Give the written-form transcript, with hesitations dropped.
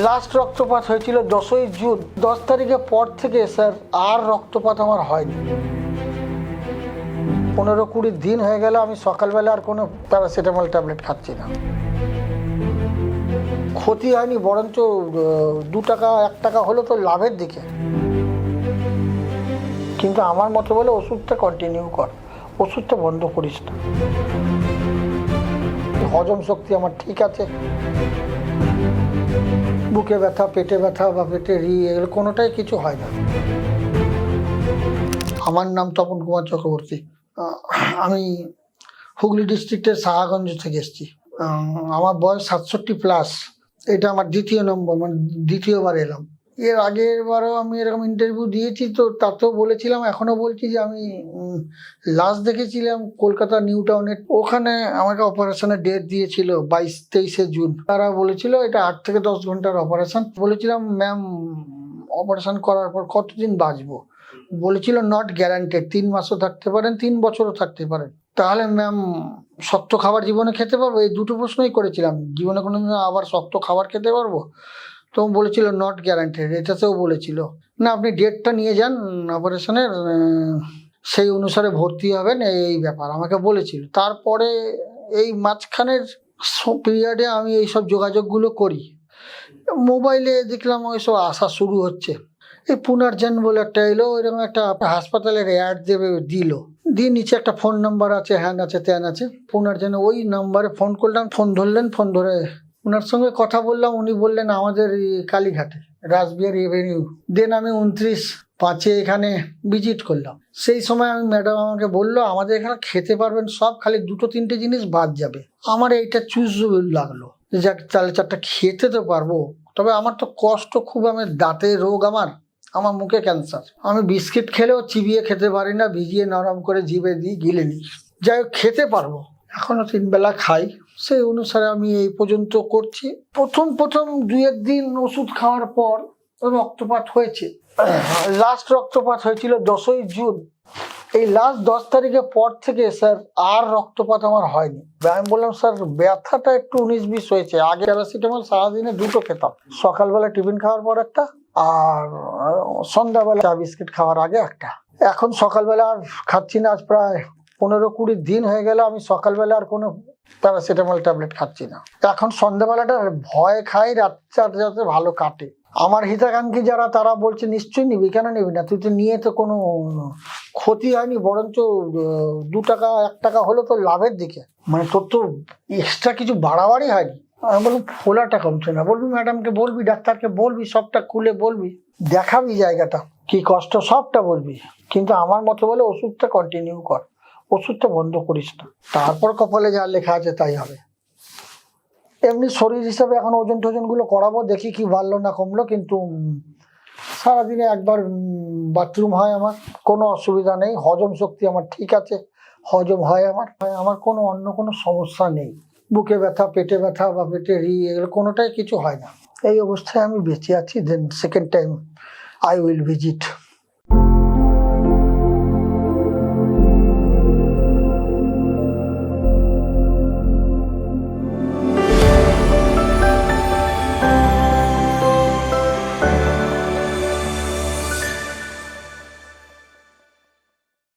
Last রক্তপাত হয়েছিল 10ই June. 10 তারিখের পর থেকে স্যার আর রক্তপাত আমার হয়নি। 15-20 দিন হয়ে গেল আমি সকালবেলা আর কোনো প্যারাসিটামল ট্যাবলেট খাচ্ছি না। ক্ষতি হয়নি, বরঞ্চ 2 টাকা 1 টাকা হলো তো লাভের দিকে। কিন্তু আমার মতো বলে ওষুধটা কন্টিনিউ কর, ওষুধটা বন্ধ করিস না। হজম শক্তি আমার ঠিক আছে। বুকে ব্যথা, পেটে ব্যথা বা পেটে এগুলো কোনোটাই কিছু হয় না। আমার নাম তপন কুমার চক্রবর্তী। আমি হুগলি ডিস্ট্রিক্টের সাহাগঞ্জ থেকে এসেছি। আমার বয়স 67+। এটা আমার দ্বিতীয় নম্বর, মানে দ্বিতীয়বার এলাম। এর আগের বারও আমি এরকম ইন্টারভিউ দিয়েছি, তো তাতেও বলেছিলাম, এখনো বলছি যে আমি লাস্ট দেখেছিলাম কলকাতা নিউ টাউনে। ওখানে আমাকে অপারেশনের ডেট দিয়েছিল 22-23 জুন। তারা বলেছিল এটা 8 থেকে 10 ঘন্টার অপারেশন। বলেছিলাম ম্যাম অপারেশন করার পর কতদিন বাঁচবো? বলেছিল নট গ্যারান্টেড, 3 মাসও থাকতে পারেন, 3 বছরও থাকতে পারেন। তাহলে ম্যাম শক্ত খাবার জীবনে খেতে পারবো? এই দুটো প্রশ্নই করেছিলাম, জীবনে কোনোদিন আবার শক্ত খাবার খেতে পারবো? তো বলেছিল নট গ্যারান্টেড। এটাতেও বলেছিল না আপনি ডেটটা নিয়ে যান অপারেশনের, সেই অনুসারে ভর্তি হবেন, এই ব্যাপার আমাকে বলেছিল। তারপরে এই মাঝখানের পিরিয়ডে আমি এইসব যোগাযোগগুলো করি। মোবাইলে দেখলাম ওইসব আসা শুরু হচ্ছে। এই পুনর্জন বলে একটা এলো, ওইরকম একটা হাসপাতালের অ্যাড দিল, দিয়ে নিচে একটা ফোন নাম্বার আছে, হ্যান আছে ত্যান আছে, পুনর্জনে। ওই নাম্বারে ফোন করলাম, ফোন ধরলেন, ফোন ধরে ওনার সঙ্গে কথা বললাম। উনি বললেন আমাদের কালীঘাটে, রাসবিহারী এভিনিউ। দেন আমি 29/5 এখানে ভিজিট করলাম। সেই সময় আমি ম্যাডাম আমাকে বললো আমাদের এখানে খেতে পারবেন সব, খালি 2-3টে জিনিস বাদ যাবে। আমার এইটা চুজ লাগলো, যাক তাহলে 4টা খেতে তো পারবো। তবে আমার তো কষ্ট খুব, আমার দাঁতের রোগ, আমার মুখে ক্যান্সার। আমি বিস্কিট খেলেও চিবিয়ে খেতে পারি না, ভিজিয়ে নরম করে জিভে দিই, গিলে নিই। যাই হোক খেতে পারবো, এখনো 3 বেলা খাই, সেই অনুসারে আমি এই পর্যন্ত করছি। প্রথম 2-1 দিন ওষুধ খাওয়ার পর রক্তপাত হয়েছে। লাস্ট রক্তপাত হয়েছিল 10ই জুন। এই লাস্ট 10 তারিখের পর থেকে স্যার আর রক্তপাত আমার হয়নি। আমি বললাম স্যার ব্যথাটা একটু 19-20 হয়েছে। আগে প্যারাসিটামল সারাদিনে 2টো খেতাম, সকালবেলা টিফিন খাওয়ার পর একটা, আর সন্ধ্যাবেলা চা বিস্কিট খাওয়ার আগে একটা। এখন সকালবেলা আর খাচ্ছি না। আজ প্রায় 15-20 দিন হয়ে গেল আমি সকালবেলা আর কোনো প্যারাসিটামল ট্যাবলেট খাচ্ছি না। এখন সন্ধ্যাবেলাটা ভয় খাই, রাতটা যাতে ভালো কাটে। আমার হিতাকাঙ্ক্ষী যারা, তারা বলছে নিশ্চয়ই নিবি, কেন নিবি না? তুই তো নিয়ে তো কোনো ক্ষতি হয়নি, বরঞ্চ 2 টাকা 1 টাকা হলো তো লাভের দিকে, মানে তোর তো এক্সট্রা কিছু বাড়াবাড়ি হয়নি। আমি বললাম ফোলাটা কমছে না। বলবি ম্যাডামকে বলবি, ডাক্তারকে বলবি, সবটা খুলে বলবি, দেখাবি জায়গাটা কি কষ্ট, সবটা বলবি। কিন্তু আমার মতো বলে ওষুধটা কন্টিনিউ কর, ওষুধটা বন্ধ করিস না। তারপর কপালে যা লেখা আছে তাই হবে। এমনি শরীর হিসাবে এখন ওজন টোজনগুলো করাবো, দেখি কি বাড়লো না কমলো। কিন্তু সারাদিনে একবার বাথরুম হয়, আমার কোনো অসুবিধা নেই। হজম শক্তি আমার ঠিক আছে, হজম হয় আমার কোনো অন্য কোনো সমস্যা নেই। বুকে ব্যথা, পেটে ব্যথা বা পেটে এগুলো কোনোটাই কিছু হয় না। এই অবস্থায় আমি বেঁচে আছি। Then second time I will visit.